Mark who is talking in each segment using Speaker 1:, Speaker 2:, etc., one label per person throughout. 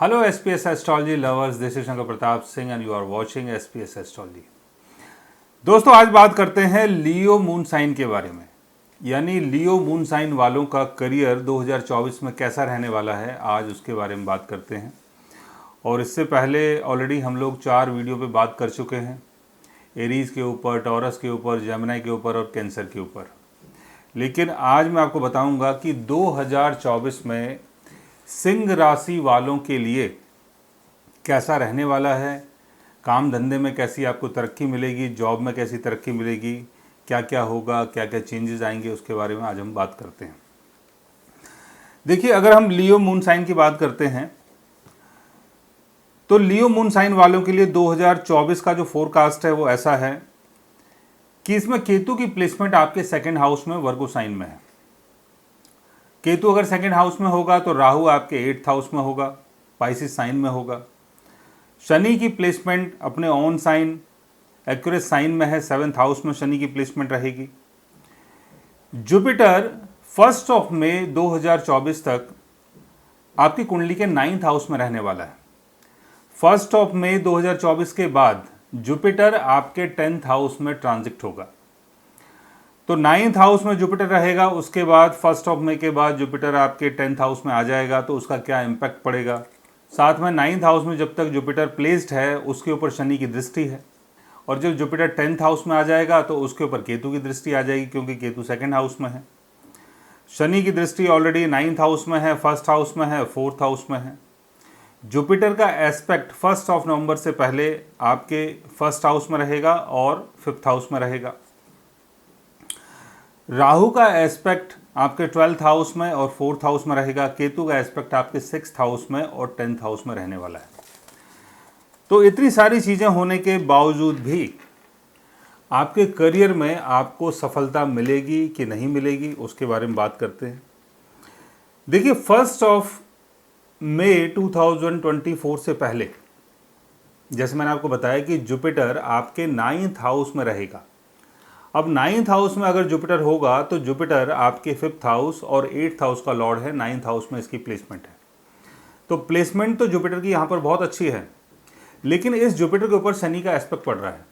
Speaker 1: Hello SPS Astrology lovers, this is Shankar Pratap Singh and you are watching SPS Astrology। दोस्तों आज बात करते हैं लियो मून साइन के बारे में, यानी लियो मून साइन वालों का करियर 2024 में कैसा रहने वाला है। आज उसके बारे में बात करते हैं। और इससे पहले ऑलरेडी हम लोग 4 वीडियो पे बात कर चुके हैं, एरीज के ऊपर, टॉरस के ऊपर, जेमिनी के ऊपर और कैंसर के ऊपर। लेकिन आज मैं आपको बताऊंगा कि 2024 में सिंह राशि वालों के लिए कैसा रहने वाला है, काम धंधे में कैसी आपको तरक्की मिलेगी, जॉब में कैसी तरक्की मिलेगी, क्या क्या होगा, क्या क्या चेंजेस आएंगे, उसके बारे में आज हम बात करते हैं। देखिए, अगर हम लियो मून साइन की बात करते हैं तो लियो मून साइन वालों के लिए 2024 का जो फोरकास्ट है वो ऐसा है कि इसमें केतु की प्लेसमेंट आपके सेकंड हाउस में वर्गो साइन में है। केतु अगर सेकंड हाउस में होगा तो राहु आपके 8th हाउस में होगा, पाइसिस साइन में होगा। शनि की प्लेसमेंट अपने ऑन साइन एक्यूरेस साइन में है, 7th हाउस में शनि की प्लेसमेंट रहेगी। जुपिटर 1 मई 2024 तक आपकी कुंडली के 9th हाउस में रहने वाला है। 1 मई 2024 के बाद जुपिटर आपके 10th हाउस में ट्रांजिट होगा। तो 9th हाउस में जुपिटर रहेगा, उसके बाद 1 मई के बाद जुपिटर आपके 10th हाउस में आ जाएगा। तो उसका क्या इम्पैक्ट पड़ेगा, साथ में 9th हाउस में जब तक जुपिटर प्लेस्ड है उसके ऊपर शनि की दृष्टि है, और जब जुपिटर 10th हाउस में आ जाएगा तो उसके ऊपर केतु की दृष्टि आ जाएगी, क्योंकि केतु सेकंड हाउस में है। शनि की दृष्टि ऑलरेडी 9th हाउस में है, 1st हाउस में है, 4th हाउस में है। जुपिटर का एस्पेक्ट 1 नवंबर से पहले आपके 1st हाउस में रहेगा और 5th हाउस में रहेगा। राहु का एस्पेक्ट आपके 12th हाउस में और 4th हाउस में रहेगा। केतु का एस्पेक्ट आपके 6th हाउस में और 10th हाउस में रहने वाला है। तो इतनी सारी चीज़ें होने के बावजूद भी आपके करियर में आपको सफलता मिलेगी कि नहीं मिलेगी, उसके बारे में बात करते हैं। देखिए, 1 मई 2024 से पहले जैसे मैंने आपको बताया कि जुपिटर आपके 9th हाउस में रहेगा। अब 9th हाउस में अगर जुपिटर होगा तो जुपिटर आपके 5th हाउस और 8th हाउस का लॉर्ड है, 9th हाउस में इसकी प्लेसमेंट है। तो प्लेसमेंट तो जुपिटर की यहाँ पर बहुत अच्छी है, लेकिन इस जुपिटर के ऊपर शनि का एस्पेक्ट पड़ रहा है।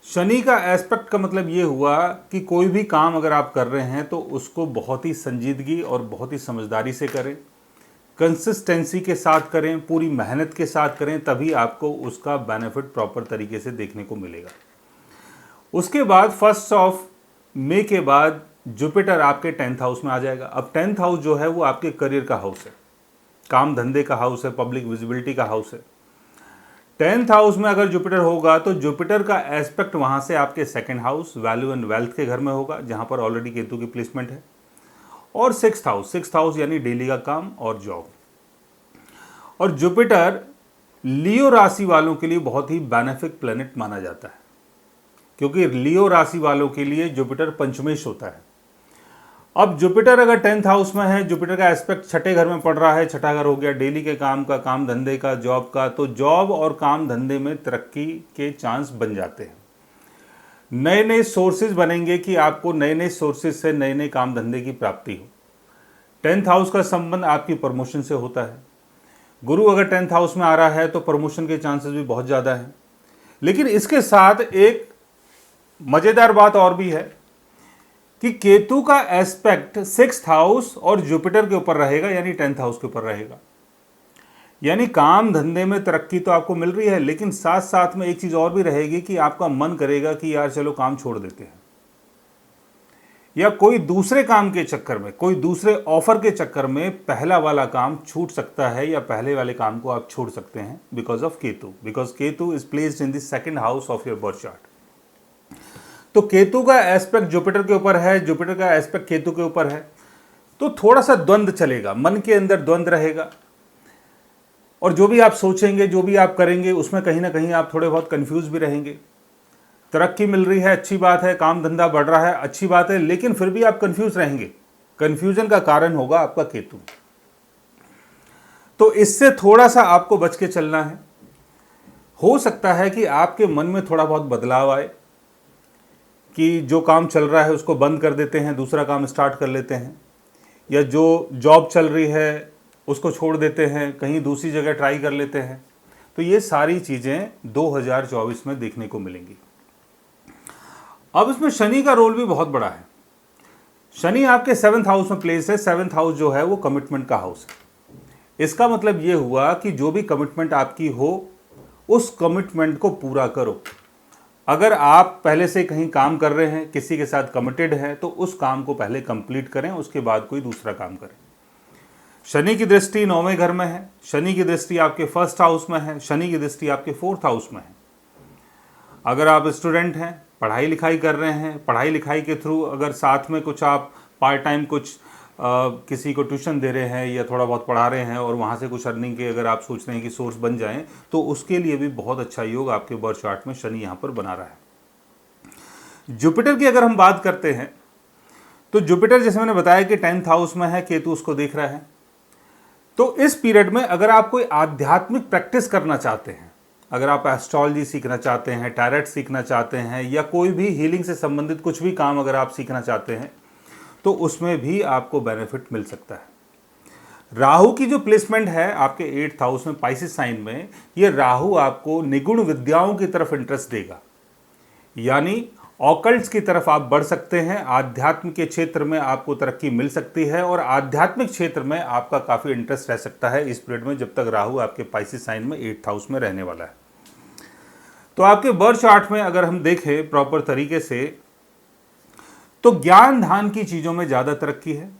Speaker 1: शनि का एस्पेक्ट का मतलब ये हुआ कि कोई भी काम अगर आप कर रहे हैं तो उसको बहुत ही संजीदगी और बहुत ही समझदारी से करें, कंसिस्टेंसी के साथ करें, पूरी मेहनत के साथ करें, तभी आपको उसका बेनिफिट प्रॉपर तरीके से देखने को मिलेगा। उसके बाद 1 मई के बाद जुपिटर आपके 10th हाउस में आ जाएगा। अब 10th हाउस जो है वो आपके करियर का हाउस है, काम धंधे का हाउस है, पब्लिक विजिबिलिटी का हाउस है। 10th हाउस में अगर जुपिटर होगा तो जुपिटर का एस्पेक्ट वहां से आपके second house value and wealth के घर में होगा, जहां पर ऑलरेडी केतु की प्लेसमेंट है। और 6th हाउस यानी डेली का काम और जॉब। और जुपिटर लियो राशि वालों के लिए बहुत ही बेनिफिक प्लैनेट माना जाता है, क्योंकि लियो राशि वालों के लिए जुपिटर पंचमेश होता है। अब जुपिटर अगर 10th हाउस में है, जुपिटर का एस्पेक्ट 6ठे घर में पड़ रहा है, 6ठा घर हो गया डेली के काम का, काम धंधे का, जॉब का। तो जॉब और काम धंधे में तरक्की के चांस बन जाते हैं। नए नए सोर्सेज बनेंगे कि आपको नए नए सोर्सेज से नए नए काम धंधे की प्राप्ति हो। 10th हाउस का संबंध आपकी प्रमोशन से होता है। गुरु अगर 10th हाउस में आ रहा है तो प्रमोशन के चांसेस भी बहुत ज़्यादा हैं। लेकिन इसके साथ एक मजेदार बात और भी है कि केतु का एस्पेक्ट 6th हाउस और जुपिटर के ऊपर रहेगा, यानी 10th हाउस के ऊपर रहेगा। यानी काम धंधे में तरक्की तो आपको मिल रही है, लेकिन साथ साथ में एक चीज और भी रहेगी कि आपका मन करेगा कि यार चलो काम छोड़ देते हैं, या कोई दूसरे काम के चक्कर में, कोई दूसरे ऑफर के चक्कर में पहला वाला काम छूट सकता है, या पहले वाले काम को आप छोड़ सकते हैं because of Ketu, because Ketu is placed in the second house of your birth chart. तो केतु का एस्पेक्ट जुपिटर के ऊपर है, जुपिटर का एस्पेक्ट केतु के ऊपर है, तो थोड़ा सा द्वंद्व चलेगा, मन के अंदर द्वंद्व रहेगा। और जो भी आप सोचेंगे, जो भी आप करेंगे, उसमें कहीं ना कहीं आप थोड़े बहुत कंफ्यूज भी रहेंगे। तरक्की मिल रही है, अच्छी बात है, काम धंधा बढ़ रहा है, अच्छी बात है, लेकिन फिर भी आप कंफ्यूज रहेंगे। कंफ्यूजन का कारण होगा आपका केतु। तो इससे थोड़ा सा आपको बच के चलना है। हो सकता है कि आपके मन में थोड़ा बहुत बदलाव आए, कि जो काम चल रहा है उसको बंद कर देते हैं, दूसरा काम स्टार्ट कर लेते हैं, या जो जॉब चल रही है उसको छोड़ देते हैं, कहीं दूसरी जगह ट्राई कर लेते हैं। तो ये सारी चीज़ें 2024 में देखने को मिलेंगी। अब इसमें शनि का रोल भी बहुत बड़ा है। शनि आपके 7th हाउस में प्लेस है। 7th हाउस जो है वो कमिटमेंट का हाउस है। इसका मतलब ये हुआ कि जो भी कमिटमेंट आपकी हो उस कमिटमेंट को पूरा करो। अगर आप पहले से कहीं काम कर रहे हैं, किसी के साथ कमिटेड हैं, तो उस काम को पहले कंप्लीट करें, उसके बाद कोई दूसरा काम करें। शनि की दृष्टि 9वें घर में है, शनि की दृष्टि आपके 1st हाउस में है, शनि की दृष्टि आपके 4th हाउस में है। अगर आप स्टूडेंट हैं, पढ़ाई लिखाई कर रहे हैं, पढ़ाई लिखाई के थ्रू अगर साथ में कुछ आप पार्ट टाइम कुछ किसी को ट्यूशन दे रहे हैं या थोड़ा बहुत पढ़ा रहे हैं और वहाँ से कुछ अर्निंग के अगर आप सोच रहे हैं कि सोर्स बन जाएं, तो उसके लिए भी बहुत अच्छा योग आपके बर्थ चार्ट में शनि यहाँ पर बना रहा है। जुपिटर की अगर हम बात करते हैं तो जुपिटर, जैसे मैंने बताया कि 10th हाउस में है, केतु उसको देख रहा है। तो इस पीरियड में अगर आप कोई आध्यात्मिक प्रैक्टिस करना चाहते हैं, अगर आप एस्ट्रोलॉजी सीखना चाहते हैं, टैरेट सीखना चाहते हैं, या कोई भी हीलिंग से संबंधित कुछ भी काम अगर आप सीखना चाहते हैं, तो उसमें भी आपको बेनिफिट मिल सकता है। राहु की जो प्लेसमेंट है आपके 8th हाउस में, पाइसिस साइन में, ये राहु आपको निगुण विद्याओं की तरफ इंटरेस्ट देगा, यानी ऑकल्ट्स की तरफ आप बढ़ सकते हैं। आध्यात्म के क्षेत्र में आपको तरक्की मिल सकती है और आध्यात्मिक क्षेत्र में आपका काफ़ी इंटरेस्ट रह सकता है इस पीरियड में, जब तक राहु आपके पाइसिस साइन में 8th हाउस में रहने वाला है। तो आपके बर्थ चार्ट में अगर हम देखें प्रॉपर तरीके से, तो ज्ञान ध्यान की चीज़ों में ज़्यादा तरक्की है।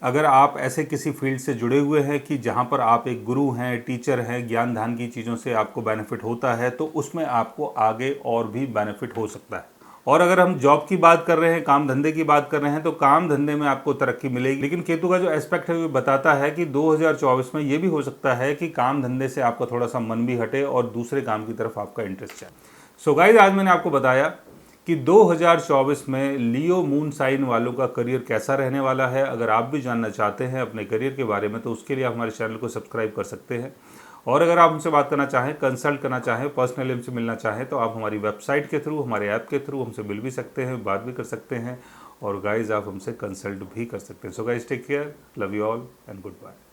Speaker 1: अगर आप ऐसे किसी फील्ड से जुड़े हुए हैं कि जहाँ पर आप एक गुरु हैं, टीचर हैं, ज्ञान ध्यान की चीज़ों से आपको बेनिफिट होता है, तो उसमें आपको आगे और भी बेनिफिट हो सकता है। और अगर हम जॉब की बात कर रहे हैं, काम धंधे की बात कर रहे हैं, तो काम धंधे में आपको तरक्की मिलेगी। लेकिन केतु का जो एस्पेक्ट है वो बताता है कि 2024 में ये भी हो सकता है कि काम धंधे से आपका थोड़ा सा मन भी हटे और दूसरे काम की तरफ आपका इंटरेस्ट जाए। सो गाइस, आज मैंने आपको बताया कि 2024 में लियो मून साइन वालों का करियर कैसा रहने वाला है। अगर आप भी जानना चाहते हैं अपने करियर के बारे में, तो उसके लिए आप हमारे चैनल को सब्सक्राइब कर सकते हैं। और अगर आप हमसे बात करना चाहें, कंसल्ट करना चाहें, पर्सनली हमसे मिलना चाहें, तो आप हमारी वेबसाइट के थ्रू, हमारे ऐप के थ्रू हमसे मिल भी सकते हैं, बात भी कर सकते हैं, और गाइज आप हमसे कंसल्ट भी कर सकते हैं। So guys, take care, love you all and good bye.